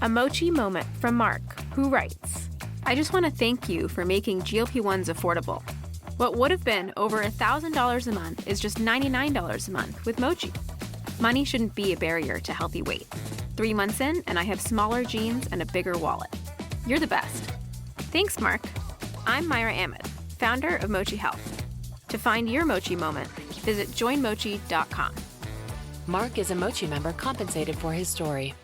A mochi moment from Mark, who writes, I just want to thank you for making GLP-1s affordable. What would have been over $1,000 a month is just $99 a month with Mochi. Money shouldn't be a barrier to healthy weight. 3 months in, and I have smaller jeans and a bigger wallet. You're the best. Thanks, Mark. I'm Myra Ahmed, founder of Mochi Health. To find your Mochi moment, visit joinmochi.com. Mark is a Mochi member compensated for his story.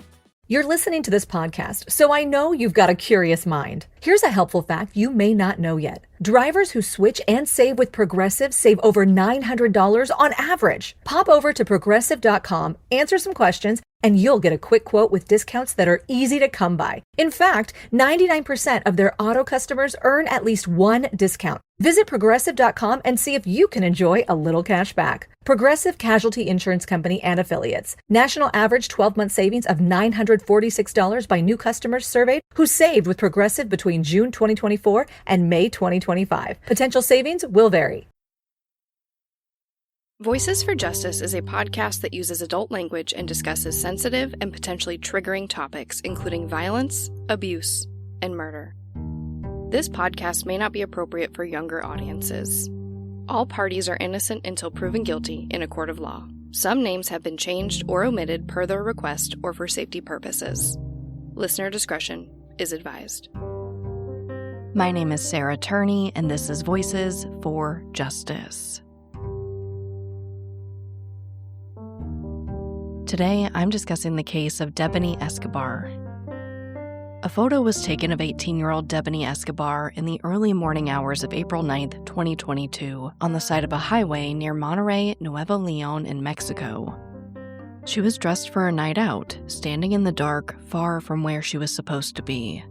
You're listening to this podcast, so I know you've got a curious mind. Here's a helpful fact you may not know yet. Drivers who switch and save with Progressive save over $900 on average. Pop over to progressive.com, answer some questions, and you'll get a quick quote with discounts that are easy to come by. In fact, 99% of their auto customers earn at least one discount. Visit progressive.com and see if you can enjoy a little cash back. Progressive Casualty Insurance Company and Affiliates. National average 12-month savings of $946 by new customers surveyed who saved with Progressive between June 2024 and May 2025. Potential savings will vary. Voices for Justice is a podcast that uses adult language and discusses sensitive and potentially triggering topics, including violence, abuse, and murder. This podcast may not be appropriate for younger audiences. All parties are innocent until proven guilty in a court of law. Some names have been changed or omitted per their request or for safety purposes. Listener discretion is advised. My name is Sarah Turney, and this is Voices for Justice. Today, I'm discussing the case of Debanhi Escobar. A photo was taken of 18-year-old Debanhi Escobar in the early morning hours of April 9th, 2022, on the side of a highway near Monterrey, Nuevo León in Mexico. She was dressed for a night out, standing in the dark, far from where she was supposed to be.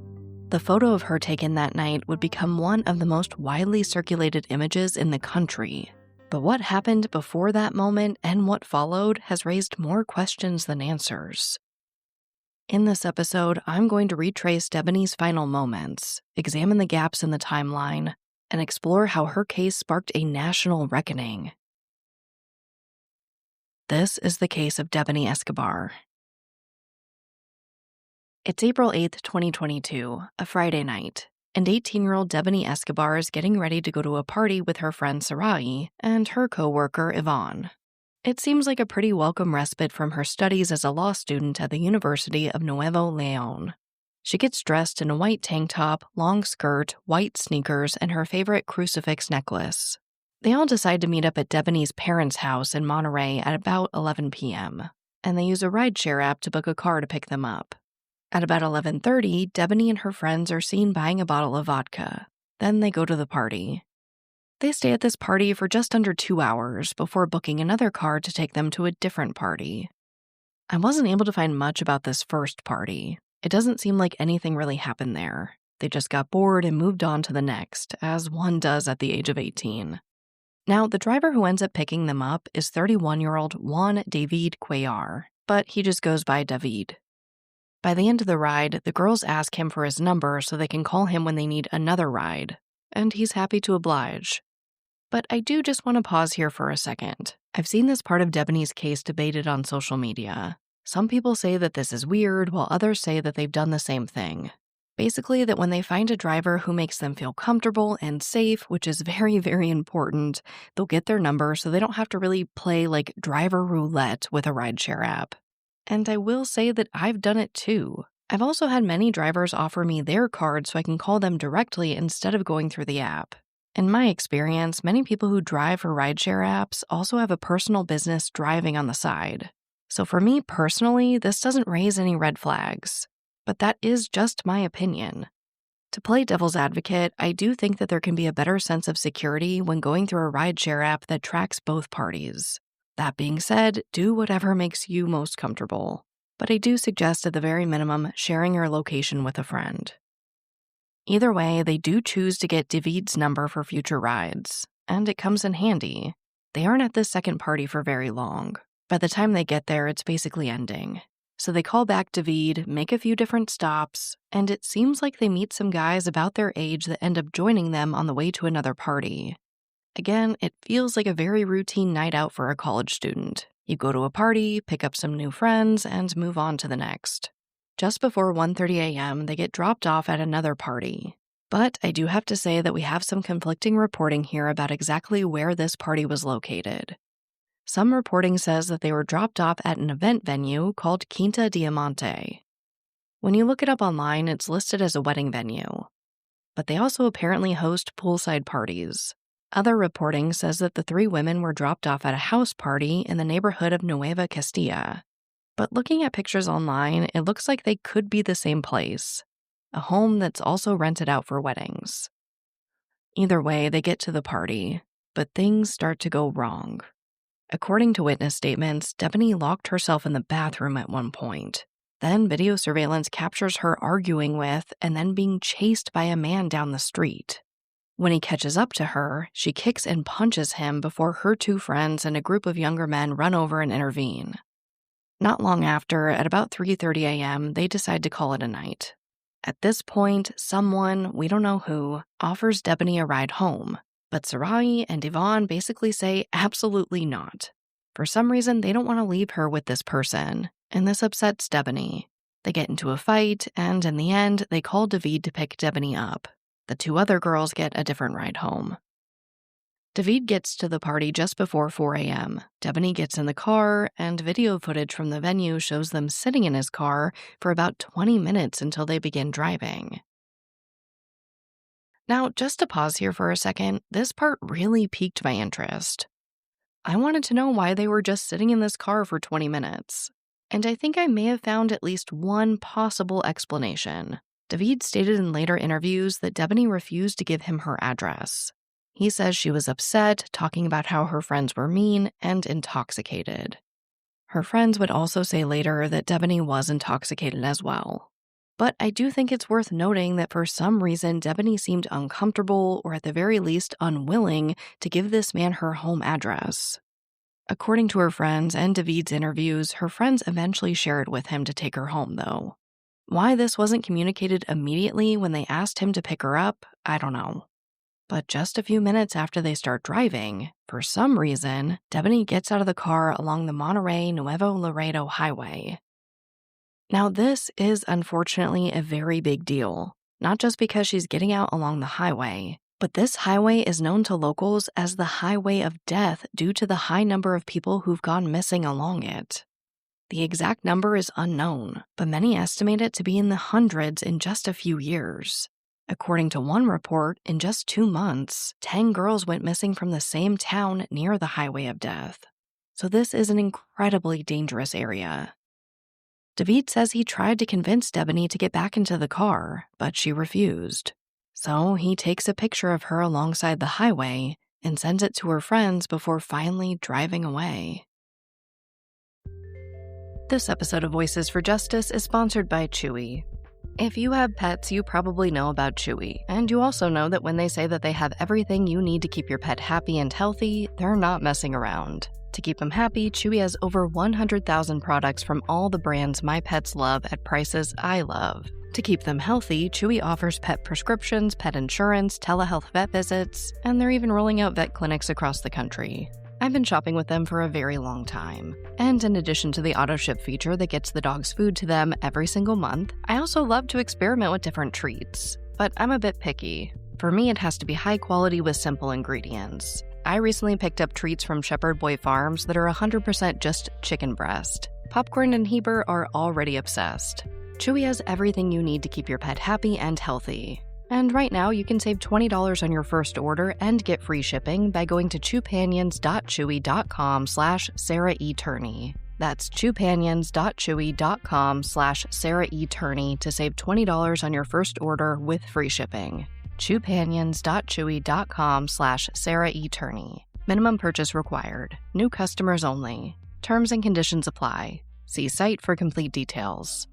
The photo of her taken that night would become one of the most widely circulated images in the country. But what happened before that moment and what followed has raised more questions than answers. In this episode, I'm going to retrace Debanhi's final moments, examine the gaps in the timeline, and explore how her case sparked a national reckoning. This is the case of Debanhi Escobar. It's April 8th, 2022, a Friday night, and 18-year-old Debanhi Escobar is getting ready to go to a party with her friend Sarai and her co-worker Yvonne. It seems like a pretty welcome respite from her studies as a law student at the University of Nuevo León. She gets dressed in a white tank top, long skirt, white sneakers, and her favorite crucifix necklace. They all decide to meet up at Debanhi's parents' house in Monterrey at about 11 p.m., and they use a rideshare app to book a car to pick them up. At about 11:30, Debanhi and her friends are seen buying a bottle of vodka. Then they go to the party. They stay at this party for just under 2 hours before booking another car to take them to a different party. I wasn't able to find much about this first party. It doesn't seem like anything really happened there. They just got bored and moved on to the next, as one does at the age of 18. Now, the driver who ends up picking them up is 31-year-old Juan David Cuellar, but he just goes by David. By the end of the ride, the girls ask him for his number so they can call him when they need another ride, and he's happy to oblige. But I do just want to pause here for a second. I've seen this part of Debanhi's case debated on social media. Some people say that this is weird, while others say that they've done the same thing. Basically, that when they find a driver who makes them feel comfortable and safe, which is very, very important, they'll get their number so they don't have to really play like driver roulette with a rideshare app. And I will say that I've done it too. I've also had many drivers offer me their card so I can call them directly instead of going through the app. In my experience, many people who drive for rideshare apps also have a personal business driving on the side. So for me personally, this doesn't raise any red flags. But that is just my opinion. To play devil's advocate, I do think that there can be a better sense of security when going through a rideshare app that tracks both parties. That being said, do whatever makes you most comfortable. But I do suggest at the very minimum sharing your location with a friend. Either way, they do choose to get David's number for future rides, and it comes in handy. They aren't at this second party for very long. By the time they get there, it's basically ending. So they call back David, make a few different stops, and it seems like they meet some guys about their age that end up joining them on the way to another party. Again, it feels like a very routine night out for a college student. You go to a party, pick up some new friends, and move on to the next. Just before 1:30 a.m., they get dropped off at another party. But I do have to say that we have some conflicting reporting here about exactly where this party was located. Some reporting says that they were dropped off at an event venue called Quinta Diamante. When you look it up online, it's listed as a wedding venue. But they also apparently host poolside parties. Other reporting says that the 3 women were dropped off at a house party in the neighborhood of Nueva Castilla. But looking at pictures online, it looks like they could be the same place, a home that's also rented out for weddings. Either way, they get to the party, but things start to go wrong. According to witness statements, Debanhi locked herself in the bathroom at one point. Then video surveillance captures her arguing with and then being chased by a man down the street. When he catches up to her, she kicks and punches him before her 2 friends and a group of younger men run over and intervene. Not long after, at about 3:30 a.m., they decide to call it a night. At this point, someone, we don't know who, offers Debanhi a ride home, but Sarai and Yvonne basically say absolutely not. For some reason, they don't want to leave her with this person, and this upsets Debanhi. They get into a fight, and in the end, they call David to pick Debanhi up. The 2 other girls get a different ride home. David gets to the party just before 4 a.m. Debanhi gets in the car, and video footage from the venue shows them sitting in his car for about 20 minutes until they begin driving. Now, just to pause here for a second, this part really piqued my interest. I wanted to know why they were just sitting in this car for 20 minutes. And I think I may have found at least one possible explanation. David stated in later interviews that Debanhi refused to give him her address. He says she was upset, talking about how her friends were mean and intoxicated. Her friends would also say later that Debanhi was intoxicated as well. But I do think it's worth noting that for some reason, Debanhi seemed uncomfortable or at the very least unwilling to give this man her home address. According to her friends and David's interviews, her friends eventually shared with him to take her home, though. Why this wasn't communicated immediately when they asked him to pick her up, I don't know. But just a few minutes after they start driving, for some reason, Debanhi gets out of the car along the Monterrey Nuevo Laredo highway. Now, this is unfortunately a very big deal, not just because she's getting out along the highway, but this highway is known to locals as the Highway of Death due to the high number of people who've gone missing along it. The exact number is unknown, but many estimate it to be in the hundreds in just a few years. According to one report, in just 2 months, 10 girls went missing from the same town near the Highway of Death. So this is an incredibly dangerous area. David says he tried to convince Debanhi to get back into the car, but she refused. So he takes a picture of her alongside the highway and sends it to her friends before finally driving away. This episode of Voices for Justice is sponsored by Chewy. If you have pets, you probably know about Chewy, and you also know that when they say that they have everything you need to keep your pet happy and healthy, they're not messing around. To keep them happy, Chewy has over 100,000 products from all the brands my pets love at prices I love. To keep them healthy, Chewy offers pet prescriptions, pet insurance, telehealth vet visits, and they're even rolling out vet clinics across the country. I've been shopping with them for a very long time. And in addition to the auto-ship feature that gets the dog's food to them every single month, I also love to experiment with different treats. But I'm a bit picky. For me, it has to be high quality with simple ingredients. I recently picked up treats from Shepherd Boy Farms that are 100% just chicken breast. Popcorn and Heber are already obsessed. Chewy has everything you need to keep your pet happy and healthy. And right now, you can save $20 on your first order and get free shipping by going to chewpanions.chewy.com/Sarah E. Turney. That's chewpanions.chewy.com/Sarah E. Turney to save $20 on your first order with free shipping. chewpanions.chewy.com/Sarah E. Turney. Minimum purchase required. New customers only. Terms and conditions apply. See site for complete details.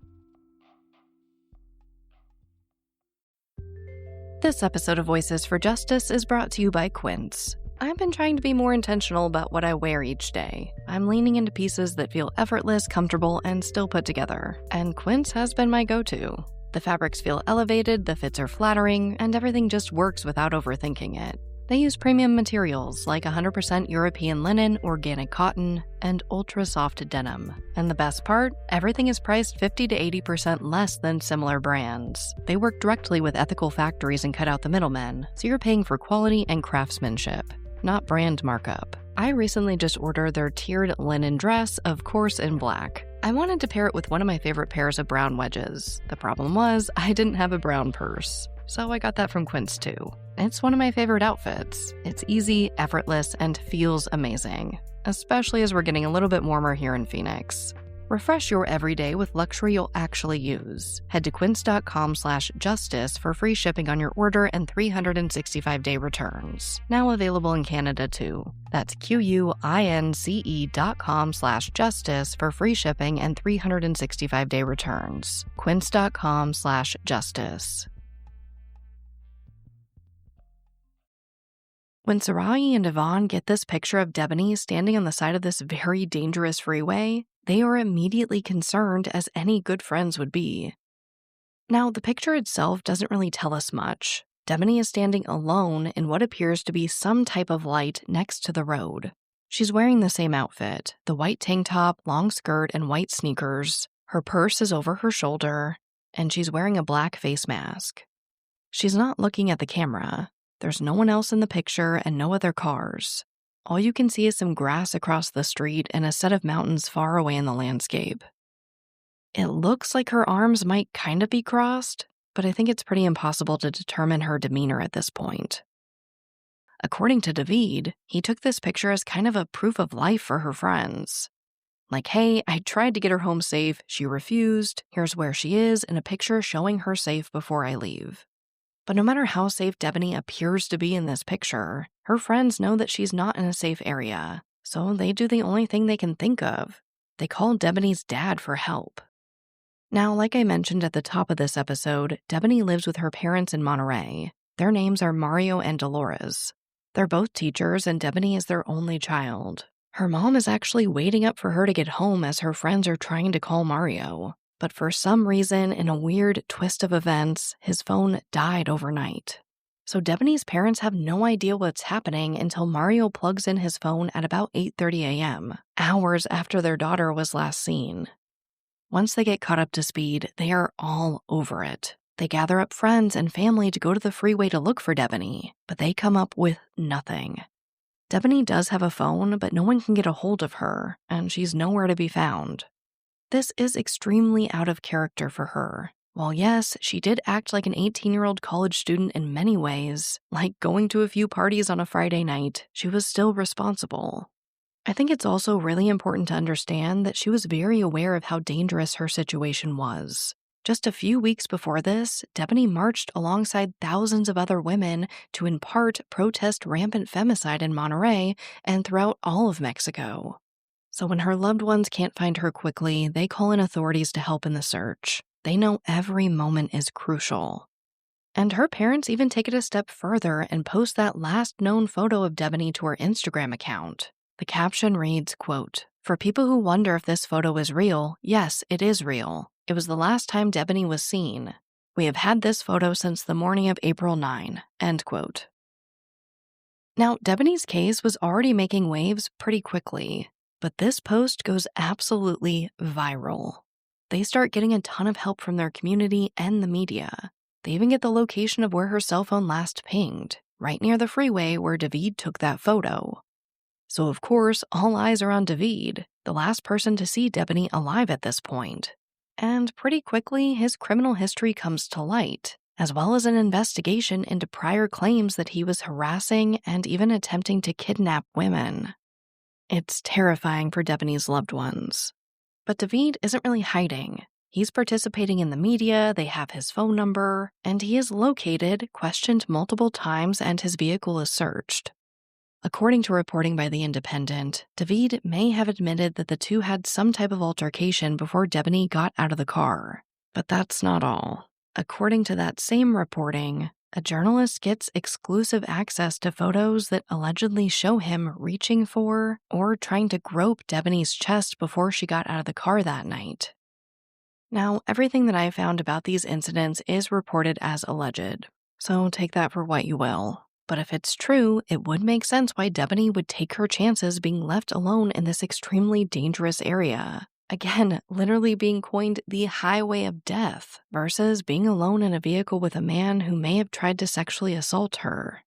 This episode of Voices for Justice is brought to you by Quince. I've been trying to be more intentional about what I wear each day. I'm leaning into pieces that feel effortless, comfortable, and still put together, and Quince has been my go-to. The fabrics feel elevated, the fits are flattering, and everything just works without overthinking it. They use premium materials like 100% European linen, organic cotton, and ultra-soft denim. And the best part? Everything is priced 50 to 80% less than similar brands. They work directly with ethical factories and cut out the middlemen, so you're paying for quality and craftsmanship, not brand markup. I recently just ordered their tiered linen dress, of course in black. I wanted to pair it with one of my favorite pairs of brown wedges. The problem was, I didn't have a brown purse. So I got that from Quince too. It's one of my favorite outfits. It's easy, effortless, and feels amazing, especially as we're getting a little bit warmer here in Phoenix. Refresh your everyday with luxury you'll actually use. Head to quince.com/justice for free shipping on your order and 365-day returns. Now available in Canada too. That's QUINCE.com/justice for free shipping and 365-day returns. Quince.com/justice. When Sarai and Yvonne get this picture of Debanhi standing on the side of this very dangerous freeway, they are immediately concerned, as any good friends would be. Now, the picture itself doesn't really tell us much. Debanhi is standing alone in what appears to be some type of light next to the road. She's wearing the same outfit, the white tank top, long skirt, and white sneakers. Her purse is over her shoulder, and she's wearing a black face mask. She's not looking at the camera. There's no one else in the picture and no other cars. All you can see is some grass across the street and a set of mountains far away in the landscape. It looks like her arms might kind of be crossed, but I think it's pretty impossible to determine her demeanor at this point. According to David, he took this picture as kind of a proof of life for her friends. Like, hey, I tried to get her home safe, she refused, here's where she is, and a picture showing her safe before I leave. But no matter how safe Debanhi appears to be in this picture, her friends know that she's not in a safe area, so they do the only thing they can think of. They call Debanhi's dad for help. Now, like I mentioned at the top of this episode, Debanhi lives with her parents in Monterrey. Their names are Mario and Dolores. They're both teachers, and Debanhi is their only child. Her mom is actually waiting up for her to get home as her friends are trying to call Mario. But for some reason, in a weird twist of events, his phone died overnight. So Debanhi's parents have no idea what's happening until Mario plugs in his phone at about 8:30 a.m., hours after their daughter was last seen. Once they get caught up to speed, they are all over it. They gather up friends and family to go to the freeway to look for Debanhi, but they come up with nothing. Debanhi does have a phone, but no one can get a hold of her, and she's nowhere to be found. This is extremely out of character for her. While yes, she did act like an 18-year-old college student in many ways, like going to a few parties on a Friday night, she was still responsible. I think it's also really important to understand that she was very aware of how dangerous her situation was. Just a few weeks before this, Debanhi marched alongside thousands of other women to in part protest rampant femicide in Monterrey and throughout all of Mexico. So when her loved ones can't find her quickly, they call in authorities to help in the search. They know every moment is crucial. And her parents even take it a step further and post that last known photo of Debanhi to her Instagram account. The caption reads, quote, "For people who wonder if this photo is real, yes, it is real. It was the last time Debanhi was seen. We have had this photo since the morning of April 9, end quote. Now, Debanhi's case was already making waves pretty quickly. But this post goes absolutely viral. They start getting a ton of help from their community and the media. They even get the location of where her cell phone last pinged, right near the freeway where David took that photo. So of course, all eyes are on David, the last person to see Debanhi alive at this point. And pretty quickly, his criminal history comes to light, as well as an investigation into prior claims that he was harassing and even attempting to kidnap women. It's terrifying for Debanhi's loved ones. But David isn't really hiding. He's participating in the media, they have his phone number, and he is located, questioned multiple times, and his vehicle is searched. According to reporting by The Independent, David may have admitted that the two had some type of altercation before Debanhi got out of the car. But that's not all. According to that same reporting, a journalist gets exclusive access to photos that allegedly show him reaching for or trying to grope Debanhi's chest before she got out of the car that night. Now, everything that I found about these incidents is reported as alleged, so take that for what you will. But if it's true, it would make sense why Debanhi would take her chances being left alone in this extremely dangerous area. Again, literally being coined the highway of death versus being alone in a vehicle with a man who may have tried to sexually assault her.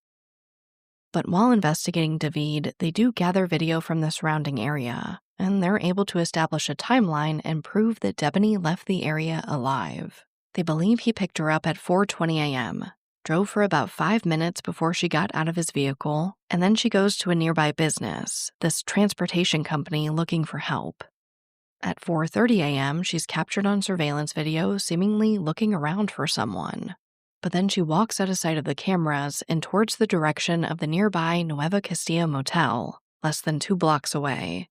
But while investigating David, they do gather video from the surrounding area, and they're able to establish a timeline and prove that Debanhi left the area alive. They believe he picked her up at 4:20 a.m., drove for about 5 minutes before she got out of his vehicle, and then she goes to a nearby business, this transportation company, looking for help. At 4:30 a.m., she's captured on surveillance video, seemingly looking around for someone. But then she walks out of sight of the cameras and towards the direction of the nearby Nueva Castilla motel, less than 2 blocks away.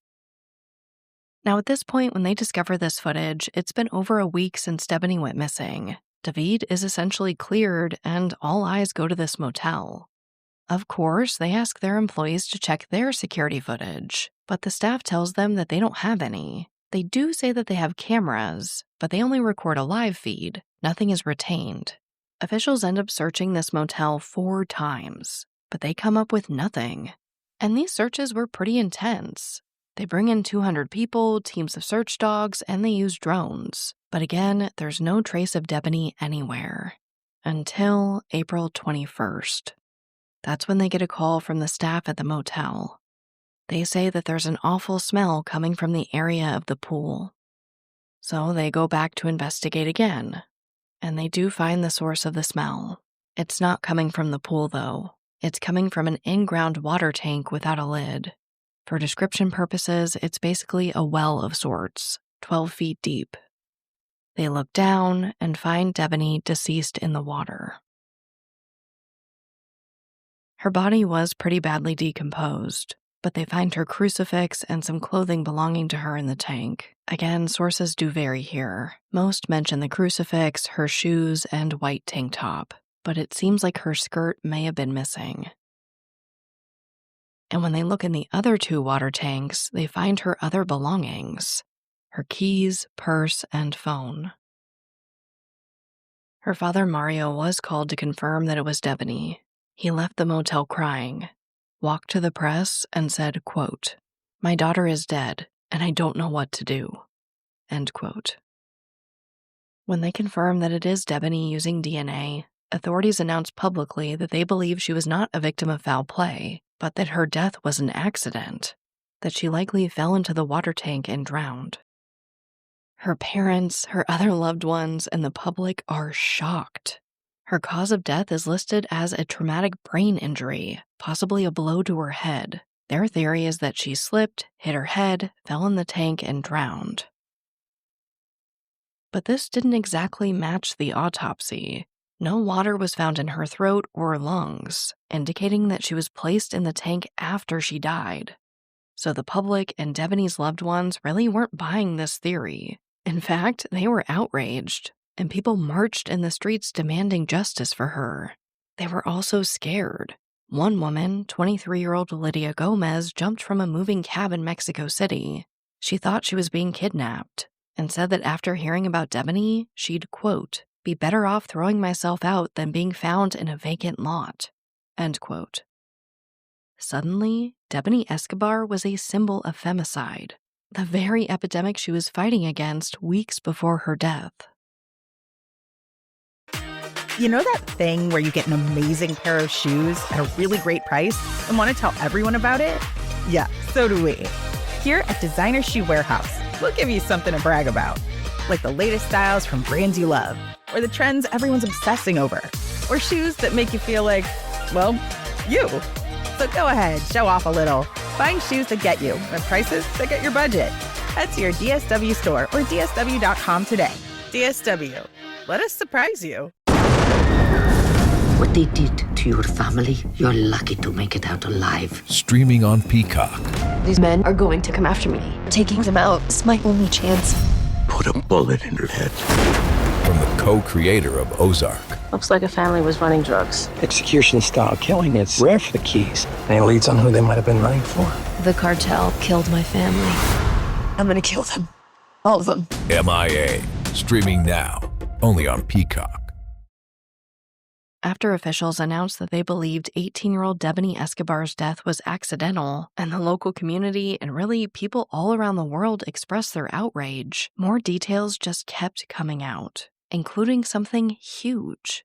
Now at this point, when they discover this footage, it's been over a week since Debanhi went missing. David is essentially cleared, and all eyes go to this motel. Of course, they ask their employees to check their security footage, but the staff tells them that they don't have any. They do say that they have cameras, but they only record a live feed. Nothing is retained. Officials end up searching this motel 4 times, but they come up with nothing. And these searches were pretty intense. They bring in 200 people, teams of search dogs, and they use drones. But again, there's no trace of Debanhi anywhere. Until April 21st. That's when they get a call from the staff at the motel. They say that there's an awful smell coming from the area of the pool. So they go back to investigate again. And they do find the source of the smell. It's not coming from the pool, though. It's coming from an in-ground water tank without a lid. For description purposes, it's basically a well of sorts, 12 feet deep. They look down and find Debanhi deceased in the water. Her body was pretty badly decomposed, but they find her crucifix and some clothing belonging to her in the tank. Again, sources do vary here. Most mention the crucifix, her shoes, and white tank top, but it seems like her skirt may have been missing. And when they look in the other 2 water tanks, they find her other belongings, her keys, purse, and phone. Her father Mario was called to confirm that it was Debanhi. He left the motel crying, walked to the press, and said, quote, "My daughter is dead, and I don't know what to do," end quote. When they confirm that it is Debanhi using DNA, authorities announced publicly that they believe she was not a victim of foul play, but that her death was an accident, that she likely fell into the water tank and drowned. Her parents, her other loved ones, and the public are shocked. Her cause of death is listed as a traumatic brain injury, possibly a blow to her head. Their theory is that she slipped, hit her head, fell in the tank, and drowned. But this didn't exactly match the autopsy. No water was found in her throat or lungs, indicating that she was placed in the tank after she died. So the public and Debanhi's loved ones really weren't buying this theory. In fact, they were outraged, and people marched in the streets demanding justice for her. They were also scared. One woman, 23-year-old Lydia Gomez, jumped from a moving cab in Mexico City. She thought she was being kidnapped, and said that after hearing about Debanhi, she'd, quote, "be better off throwing myself out than being found in a vacant lot," end quote. Suddenly, Debanhi Escobar was a symbol of femicide, the very epidemic she was fighting against weeks before her death. You know that thing where you get an amazing pair of shoes at a really great price and want to tell everyone about it? Yeah, so do we. Here at Designer Shoe Warehouse, we'll give you something to brag about, like the latest styles from brands you love, or the trends everyone's obsessing over, or shoes that make you feel like, well, you. So go ahead, show off a little. Find shoes that get you at prices that get your budget. Head to your DSW store or DSW.com today. DSW, let us surprise you. What they did to your family, you're lucky to make it out alive. Streaming on Peacock. These men are going to come after me. Taking them out is my only chance. Put a bullet in her head. From the co-creator of Ozark. Looks like a family was running drugs. Execution-style killing, it's rare for the Keys. Any leads on who they might have been running for? The cartel killed my family. I'm gonna kill them. All of them. MIA. Streaming now. Only on Peacock. After officials announced that they believed 18-year-old Debanhi Escobar's death was accidental, and the local community and really people all around the world expressed their outrage, more details just kept coming out, including something huge.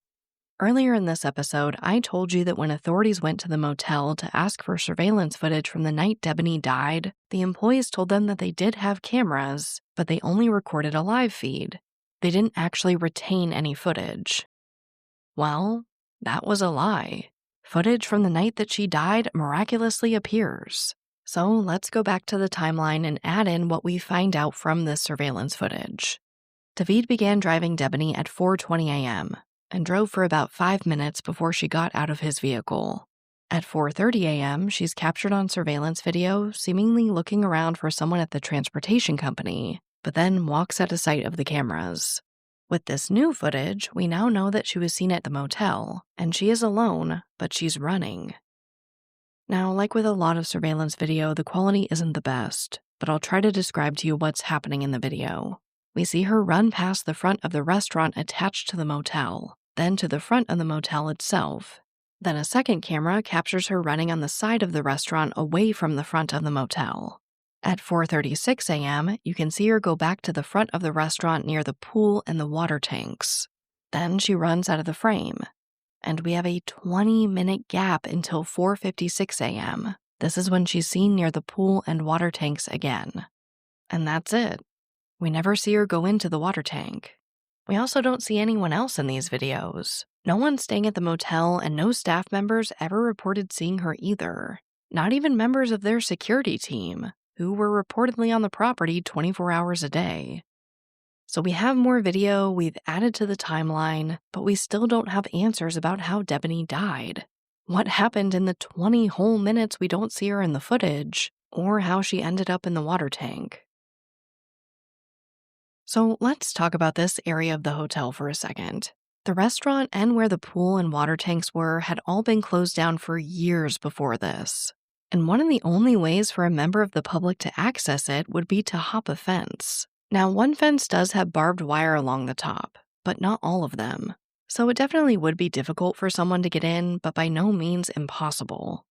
Earlier in this episode, I told you that when authorities went to the motel to ask for surveillance footage from the night Debanhi died, the employees told them that they did have cameras, but they only recorded a live feed. They didn't actually retain any footage. Well, that was a lie. Footage from the night that she died miraculously appears. So let's go back to the timeline and add in what we find out from this surveillance footage. David began driving Debanhi at 4:20 a.m. and drove for about 5 minutes before she got out of his vehicle. At 4:30 a.m., she's captured on surveillance video, seemingly looking around for someone at the transportation company, but then walks out of sight of the cameras. With this new footage, we now know that she was seen at the motel, and she is alone, but she's running. Now, like with a lot of surveillance video, the quality isn't the best, but I'll try to describe to you what's happening in the video. We see her run past the front of the restaurant attached to the motel, then to the front of the motel itself. Then a second camera captures her running on the side of the restaurant away from the front of the motel. At 4:36 a.m., you can see her go back to the front of the restaurant near the pool and the water tanks. Then she runs out of the frame. And we have a 20-minute gap until 4:56 a.m. This is when she's seen near the pool and water tanks again. And that's it. We never see her go into the water tank. We also don't see anyone else in these videos. No one staying at the motel and no staff members ever reported seeing her either. Not even members of their security team, who were reportedly on the property 24 hours a day. So we have more video we've added to the timeline, but we still don't have answers about how Debanhi died. What happened in the 20 whole minutes we don't see her in the footage, or how she ended up in the water tank. So let's talk about this area of the hotel for a second. The restaurant and where the pool and water tanks were had all been closed down for years before this. And one of the only ways for a member of the public to access it would be to hop a fence. Now, one fence does have barbed wire along the top, but not all of them. So it definitely would be difficult for someone to get in, but by no means impossible.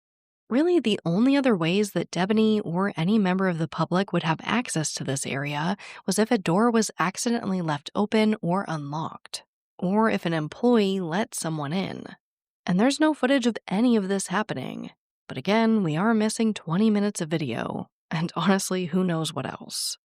Really, the only other ways that Debanhi or any member of the public would have access to this area was if a door was accidentally left open or unlocked, or if an employee let someone in. And there's no footage of any of this happening. But again, we are missing 20 minutes of video, and honestly, who knows what else.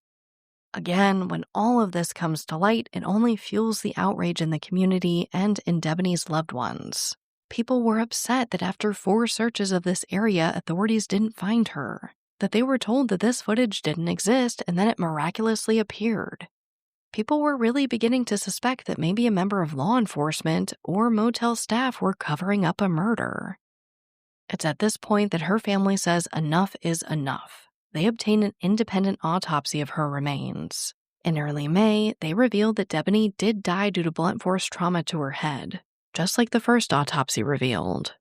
Again, when all of this comes to light, it only fuels the outrage in the community and in Debanhi's loved ones. People were upset that after 4 searches of this area, authorities didn't find her, that they were told that this footage didn't exist and then it miraculously appeared. People were really beginning to suspect that maybe a member of law enforcement or motel staff were covering up a murder. It's at this point that her family says enough is enough. They obtain an independent autopsy of her remains. In early May, they revealed that Debanhi did die due to blunt force trauma to her head, just like the first autopsy revealed.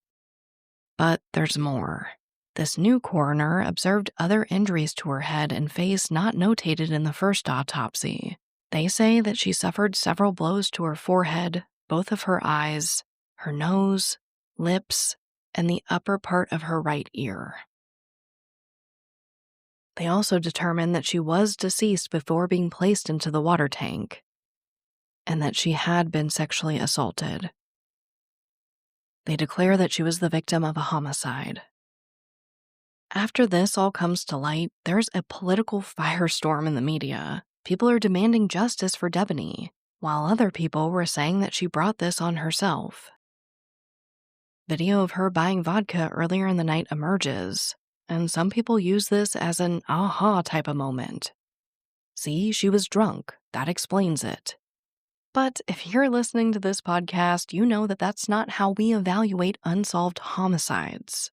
But there's more. This new coroner observed other injuries to her head and face not notated in the first autopsy. They say that she suffered several blows to her forehead, both of her eyes, her nose, lips, and the upper part of her right ear. They also determined that she was deceased before being placed into the water tank, and that she had been sexually assaulted. They declare that she was the victim of a homicide. After this all comes to light, there's a political firestorm in the media. People are demanding justice for Debanhi, while other people were saying that she brought this on herself. Video of her buying vodka earlier in the night emerges, and some people use this as an aha type of moment. See, she was drunk. That explains it. But if you're listening to this podcast, you know that that's not how we evaluate unsolved homicides.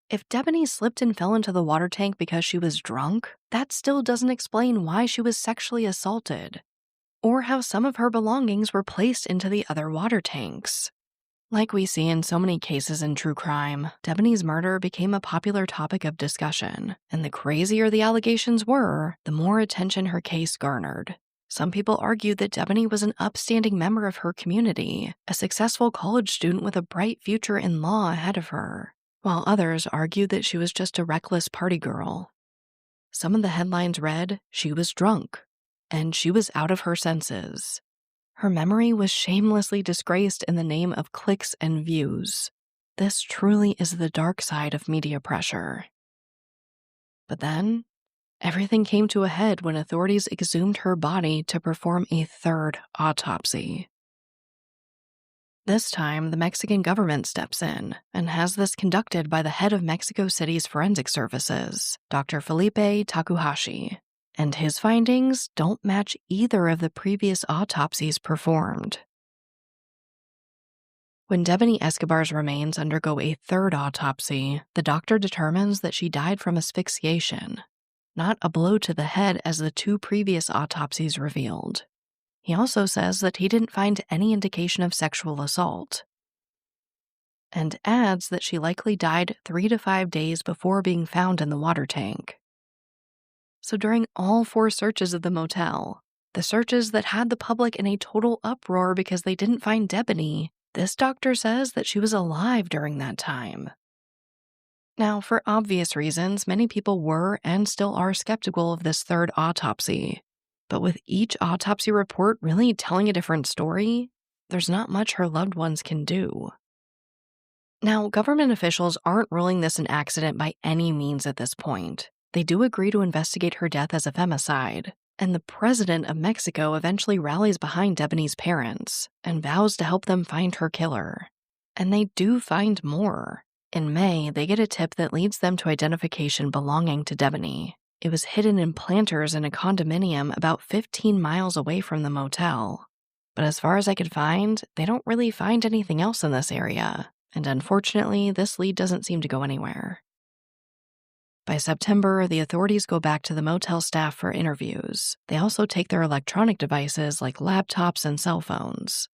If Debanhi slipped and fell into the water tank because she was drunk, that still doesn't explain why she was sexually assaulted, or how some of her belongings were placed into the other water tanks. Like we see in so many cases in true crime, Debanhi's murder became a popular topic of discussion, and the crazier the allegations were, the more attention her case garnered. Some people argued that Debanhi was an upstanding member of her community, a successful college student with a bright future in law ahead of her, while others argued that she was just a reckless party girl. Some of the headlines read, "She was drunk," and "She was out of her senses." Her memory was shamelessly disgraced in the name of clicks and views. This truly is the dark side of media pressure. But then, everything came to a head when authorities exhumed her body to perform a third autopsy. This time, the Mexican government steps in and has this conducted by the head of Mexico City's forensic services, Dr. Felipe Takahashi, and his findings don't match either of the previous autopsies performed. When Debanhi Escobar's remains undergo a third autopsy, the doctor determines that she died from asphyxiation, not a blow to the head as the two previous autopsies revealed. He also says that he didn't find any indication of sexual assault, and adds that she likely died 3 to 5 days before being found in the water tank. So during all 4 searches of the motel, the searches that had the public in a total uproar because they didn't find Debanhi, this doctor says that she was alive during that time. Now, for obvious reasons, many people were and still are skeptical of this third autopsy. But with each autopsy report really telling a different story, there's not much her loved ones can do. Now, government officials aren't ruling this an accident by any means at this point. They do agree to investigate her death as a femicide, and the president of Mexico eventually rallies behind Debanhi's parents and vows to help them find her killer. And they do find more. In May, they get a tip that leads them to identification belonging to Debanhi. It was hidden in planters in a condominium about 15 miles away from the motel. But as far as I could find, they don't really find anything else in this area, and unfortunately, this lead doesn't seem to go anywhere. By September, the authorities go back to the motel staff for interviews. They also take their electronic devices like laptops and cell phones.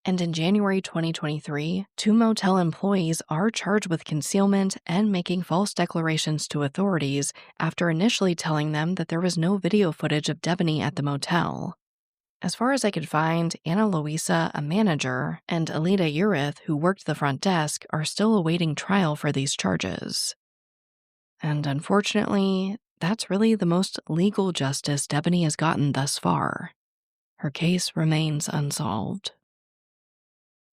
And in January 2023, 2 motel employees are charged with concealment and making false declarations to authorities after initially telling them that there was no video footage of Debanhi at the motel. As far as I could find, Ana Luisa, a manager, and Alida Urith, who worked the front desk, are still awaiting trial for these charges. And unfortunately, that's really the most legal justice Debanhi has gotten thus far. Her case remains unsolved.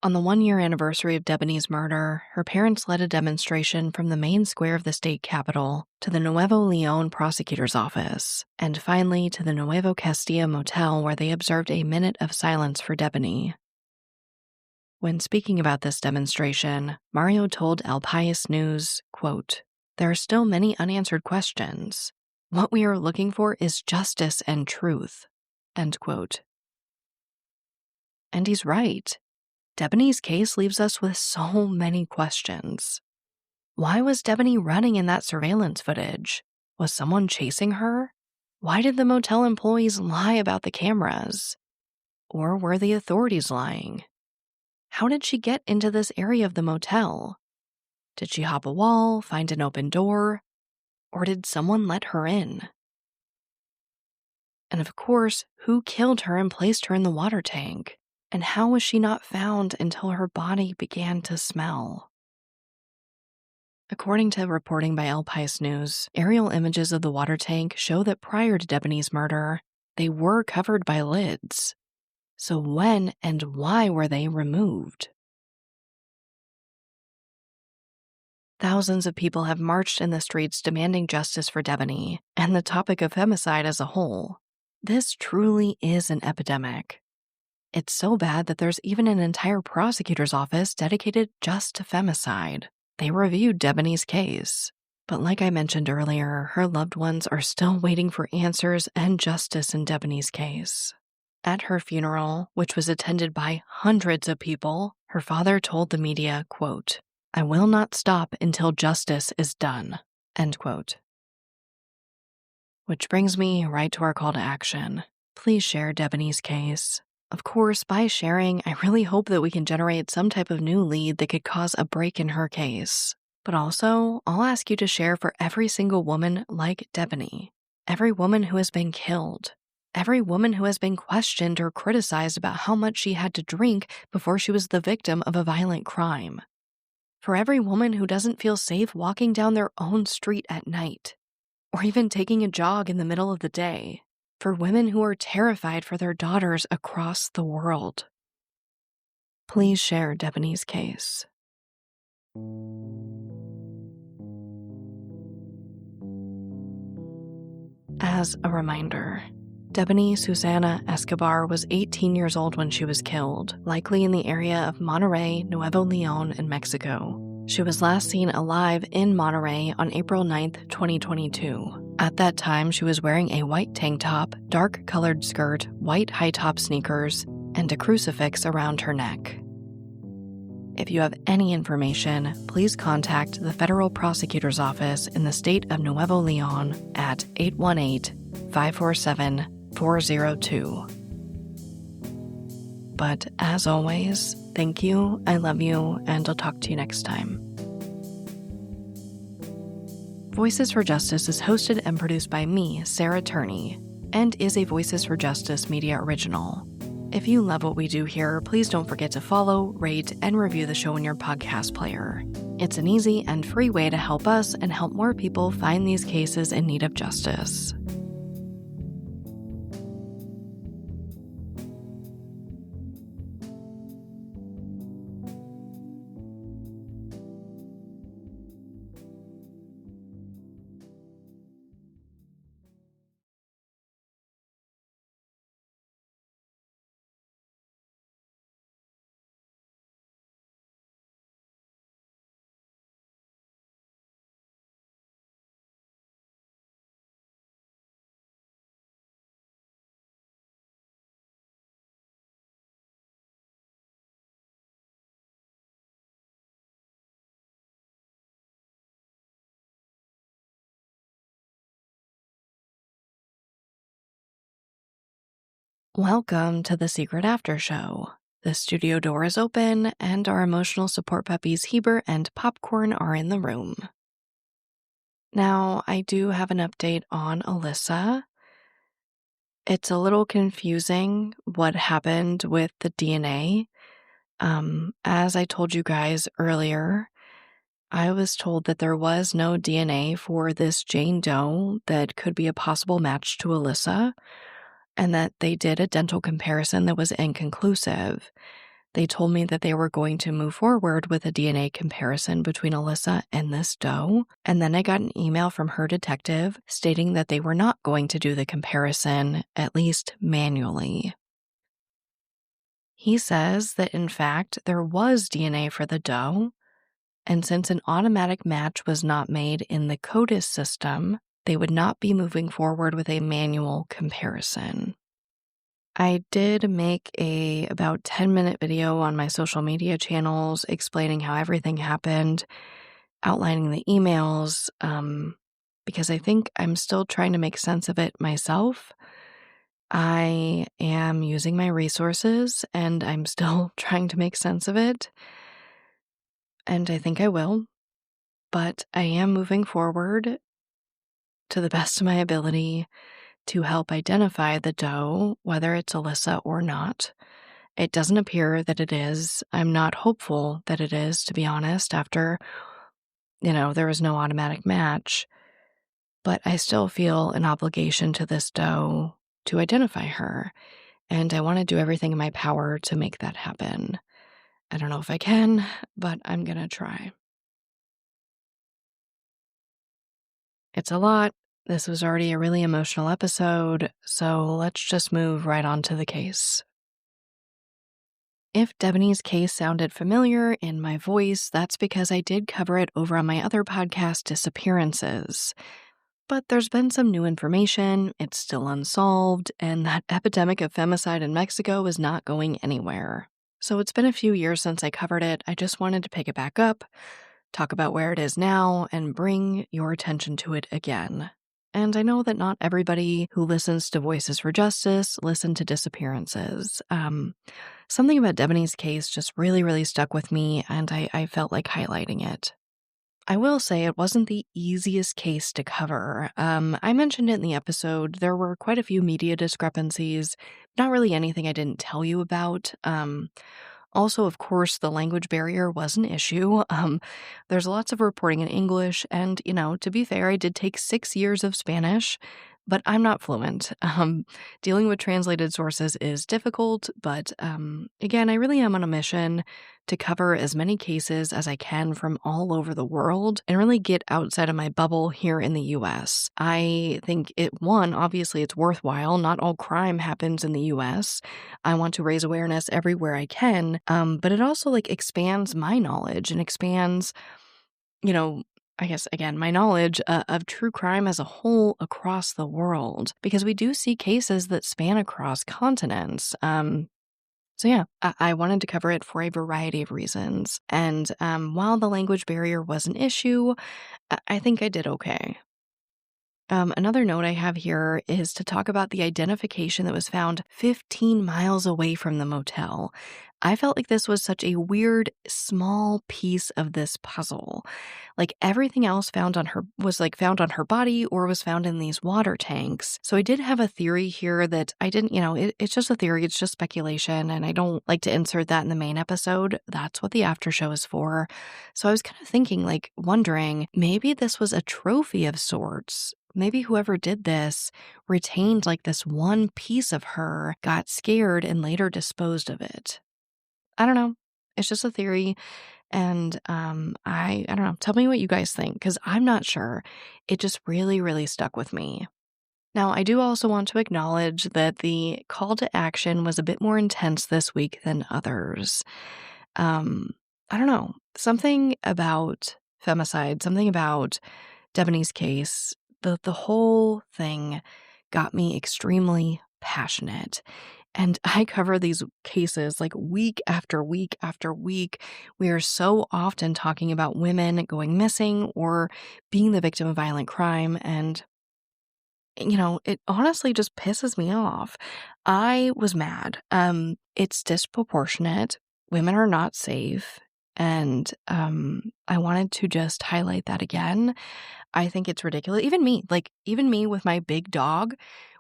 On the 1-year anniversary of Debanhi's murder, her parents led a demonstration from the main square of the state capitol to the Nuevo León prosecutor's office, and finally to the Nuevo Castilla motel where they observed a minute of silence for Debanhi. When speaking about this demonstration, Mario told El País News, quote, "There are still many unanswered questions. What we are looking for is justice and truth," end quote. And he's right. Debanhi's case leaves us with so many questions. Why was Debanhi running in that surveillance footage? Was someone chasing her? Why did the motel employees lie about the cameras? Or were the authorities lying? How did she get into this area of the motel? Did she hop a wall, find an open door? Or did someone let her in? And of course, who killed her and placed her in the water tank? And how was she not found until her body began to smell? According to reporting by El País News, aerial images of the water tank show that prior to Debanhi's murder, they were covered by lids. So when and why were they removed? Thousands of people have marched in the streets demanding justice for Debanhi and the topic of femicide as a whole. This truly is an epidemic. It's so bad that there's even an entire prosecutor's office dedicated just to femicide. They reviewed Debanhi's case. But like I mentioned earlier, her loved ones are still waiting for answers and justice in Debanhi's case. At her funeral, which was attended by hundreds of people, her father told the media, quote, "I will not stop until justice is done," end quote. Which brings me right to our call to action. Please share Debanhi's case. Of course, by sharing, I really hope that we can generate some type of new lead that could cause a break in her case. But also, I'll ask you to share for every single woman like Debanhi, every woman who has been killed, every woman who has been questioned or criticized about how much she had to drink before she was the victim of a violent crime. For every woman who doesn't feel safe walking down their own street at night, or even taking a jog in the middle of the day. For women who are terrified for their daughters across the world. Please share Debanhi's case. As a reminder, Debanhi Susana Escobar was 18 years old when she was killed, likely in the area of Monterrey, Nuevo León in Mexico. She was last seen alive in Monterrey on April 9th, 2022. At that time, she was wearing a white tank top, dark-colored skirt, white high-top sneakers, and a crucifix around her neck. If you have any information, please contact the Federal Prosecutor's Office in the state of Nuevo León at 818-547-402. But as always, thank you, I love you, and I'll talk to you next time. Voices for Justice is hosted and produced by me, Sarah Turney, and is a Voices for Justice media original. If you love what we do here, please don't forget to follow, rate, and review the show in your podcast player. It's an easy and free way to help us and help more people find these cases in need of justice. Welcome to the Secret After Show. The studio door is open, and our emotional support puppies Heber and Popcorn are in the room. Now, I do have an update on Alyssa. It's a little confusing what happened with the DNA. As I told you guys earlier, I was told that there was no DNA for this Jane Doe that could be a possible match to Alyssa, and that they did a dental comparison that was inconclusive. They told me that they were going to move forward with a DNA comparison between Alyssa and this doe, and then I got an email from her detective stating that they were not going to do the comparison, at least manually. He says that in fact there was DNA for the doe, and since an automatic match was not made in the CODIS system, they would not be moving forward with a manual comparison. I did make a about 10-minute video on my social media channels explaining how everything happened, outlining the emails, because I think I'm still trying to make sense of it myself. I am using my resources and I'm still trying to make sense of it. And I think I will. But I am moving forward to the best of my ability to help identify the doe, whether it's Alyssa or not. It doesn't appear that it is. I'm not hopeful that it is, to be honest, after, there was no automatic match. But I still feel an obligation to this doe to identify her, and I want to do everything in my power to make that happen. I don't know if I can, but I'm going to try. It's a lot. This was already a really emotional episode, so let's just move right on to the case. If Debanhi's case sounded familiar in my voice, that's because I did cover it over on my other podcast, Disappearances. But there's been some new information, it's still unsolved, and that epidemic of femicide in Mexico is not going anywhere. So it's been a few years since I covered it. I just wanted to pick it back up, talk about where it is now, and bring your attention to it again. And I know that not everybody who listens to Voices for Justice listen to Disappearances. Something about Debanhi's case just really, really stuck with me, and I felt like highlighting it. I will say it wasn't the easiest case to cover. I mentioned it in the episode. There were quite a few media discrepancies, not really anything I didn't tell you about. Also, of course, the language barrier was an issue. There's lots of reporting in English, and, to be fair, I did take 6 years of Spanish, but I'm not fluent. Dealing with translated sources is difficult, but again, I really am on a mission to cover as many cases as I can from all over the world and really get outside of my bubble here in the US. I think obviously it's worthwhile. Not all crime happens in the US. I want to raise awareness everywhere I can, but it also expands my knowledge and expands, I guess, again, my knowledge of true crime as a whole across the world, because we do see cases that span across continents. So yeah, I wanted to cover it for a variety of reasons. And while the language barrier was an issue, I think I did okay. Another note I have here is to talk about the identification that was found 15 miles away from the motel. I felt like this was such a weird, small piece of this puzzle. Everything else found on her was found on her body or was found in these water tanks. So I did have a theory here that I didn't, it's just a theory, it's just speculation, and I don't like to insert that in the main episode. That's what the after show is for. So I was kind of thinking, wondering, maybe this was a trophy of sorts. Maybe whoever did this retained this one piece of her, got scared, and later disposed of it. I don't know. It's just a theory. And I don't know. Tell me what you guys think, because I'm not sure. It just really, really stuck with me. Now, I do also want to acknowledge that the call to action was a bit more intense this week than others. I don't know. Something about femicide, something about Debanhi's case, the whole thing got me extremely passionate. And I cover these cases week after week after week. We are so often talking about women going missing or being the victim of violent crime. And, it honestly just pisses me off. I was mad. It's disproportionate. Women are not safe. And I wanted to just highlight that again. I think it's ridiculous. Even me with my big dog,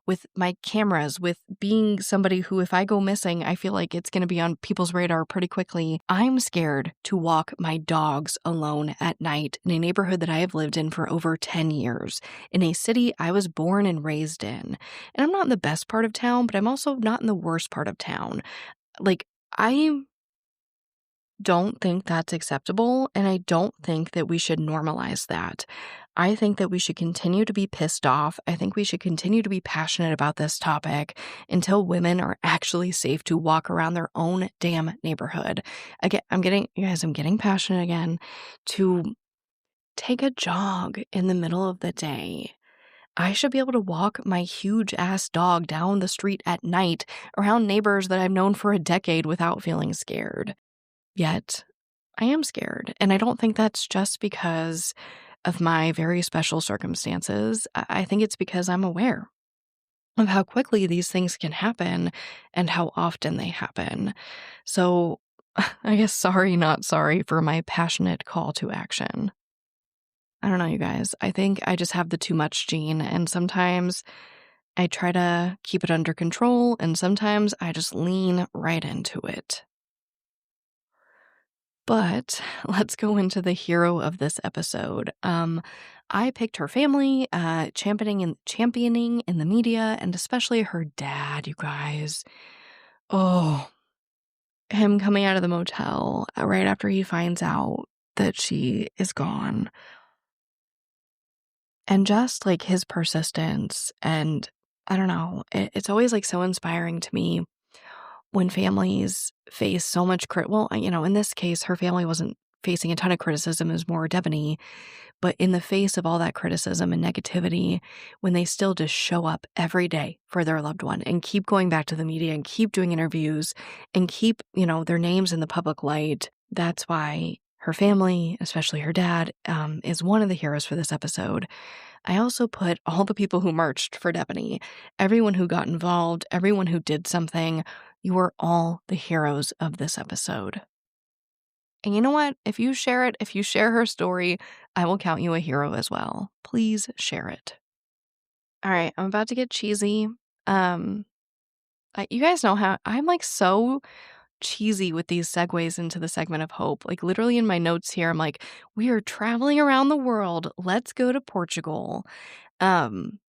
with my cameras, with being somebody who, if I go missing, I feel like it's going to be on people's radar pretty quickly. I'm scared to walk my dogs alone at night in a neighborhood that I have lived in for over 10 years, in a city I was born and raised in. And I'm not in the best part of town, but I'm also not in the worst part of town. I don't think that's acceptable, and I don't think that we should normalize that. I think that we should continue to be pissed off. I think we should continue to be passionate about this topic until women are actually safe to walk around their own damn neighborhood. Again, I'm getting passionate again. To take a jog in the middle of the day. I should be able to walk my huge ass dog down the street at night around neighbors that I've known for a decade without feeling scared. Yet, I am scared, and I don't think that's just because of my very special circumstances. I think it's because I'm aware of how quickly these things can happen and how often they happen. So, I guess sorry, not sorry for my passionate call to action. I don't know, you guys. I think I just have the too much gene, and sometimes I try to keep it under control, and sometimes I just lean right into it. But let's go into the hero of this episode. I picked her family, championing in the media, and especially her dad, you guys. Oh, him coming out of the motel right after he finds out that she is gone. And just his persistence, and I don't know, it's always so inspiring to me when families face so much in this case, her family wasn't facing a ton of criticism, it was more Debanhi, but in the face of all that criticism and negativity, when they still just show up every day for their loved one and keep going back to the media and keep doing interviews and keep, their names in the public light, that's why her family, especially her dad, is one of the heroes for this episode. I also put all the people who marched for Debanhi, everyone who got involved, everyone who did something. You are all the heroes of this episode. And you know what? If you share her story, I will count you a hero as well. Please share it. All right, I'm about to get cheesy. You guys know how I'm like so cheesy with these segues into the segment of hope. Like literally in my notes here, I'm like, we are traveling around the world. Let's go to Portugal. And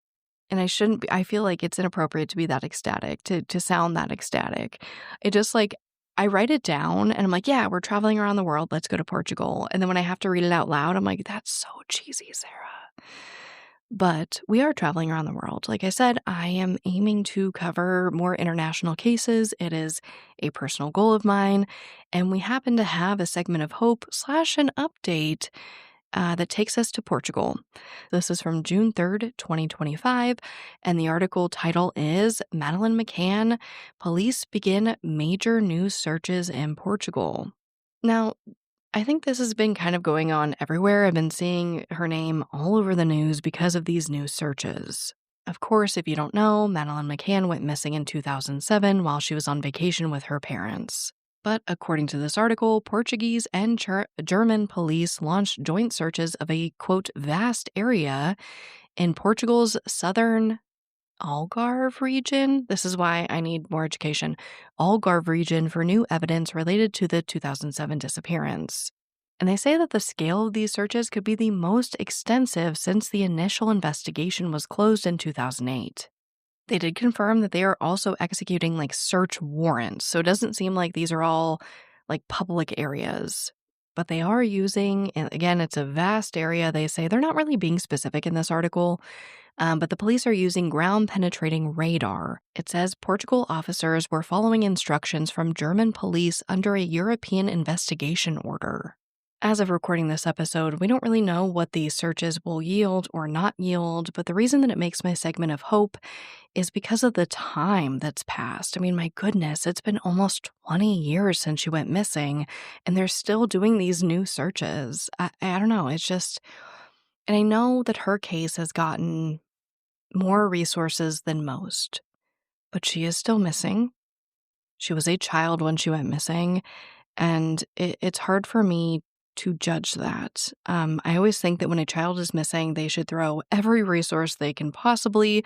I shouldn't be, I feel like it's inappropriate to be that ecstatic, to sound that ecstatic. It just like, I write it down and I'm like, yeah, we're traveling around the world. Let's go to Portugal. And then when I have to read it out loud, I'm like, that's so cheesy, Sarah. But we are traveling around the world. Like I said, I am aiming to cover more international cases. It is a personal goal of mine. And we happen to have a segment of hope / an update that takes us to Portugal. This is from June 3rd, 2025. And the article title is Madeleine McCann, Police Begin Major News Searches in Portugal. Now, I think this has been kind of going on everywhere. I've been seeing her name all over the news because of these news searches. Of course, if you don't know, Madeleine McCann went missing in 2007 while she was on vacation with her parents. But according to this article, Portuguese and German police launched joint searches of a, quote, vast area in Portugal's southern Algarve region. This is why I need more education. Algarve region for new evidence related to the 2007 disappearance. And they say that the scale of these searches could be the most extensive since the initial investigation was closed in 2008. They did confirm that they are also executing like search warrants. So it doesn't seem like these are all like public areas. But they are using, and again, it's a vast area. They say they're not really being specific in this article. But the police are using ground-penetrating radar. It says Portugal officers were following instructions from German police under a European investigation order. As of recording this episode, we don't really know what these searches will yield or not yield, but the reason that it makes my segment of hope is because of the time that's passed. I mean, my goodness, it's been almost 20 years since she went missing, and they're still doing these new searches. I don't know, it's just... And I know that her case has gotten more resources than most, but she is still missing. She was a child when she went missing, and it's hard for me to judge that. I always think that when a child is missing, they should throw every resource they can possibly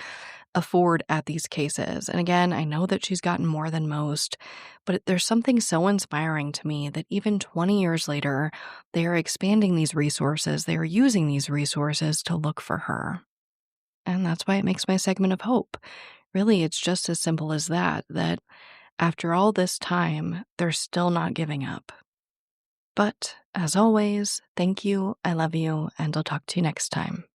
afford at these cases. And again, I know that she's gotten more than most, but there's something so inspiring to me that even 20 years later, they are expanding these resources. They are using these resources to look for her. And that's why it makes my segment of hope. Really, it's just as simple as that after all this time, they're still not giving up. But as always, thank you, I love you, and I'll talk to you next time.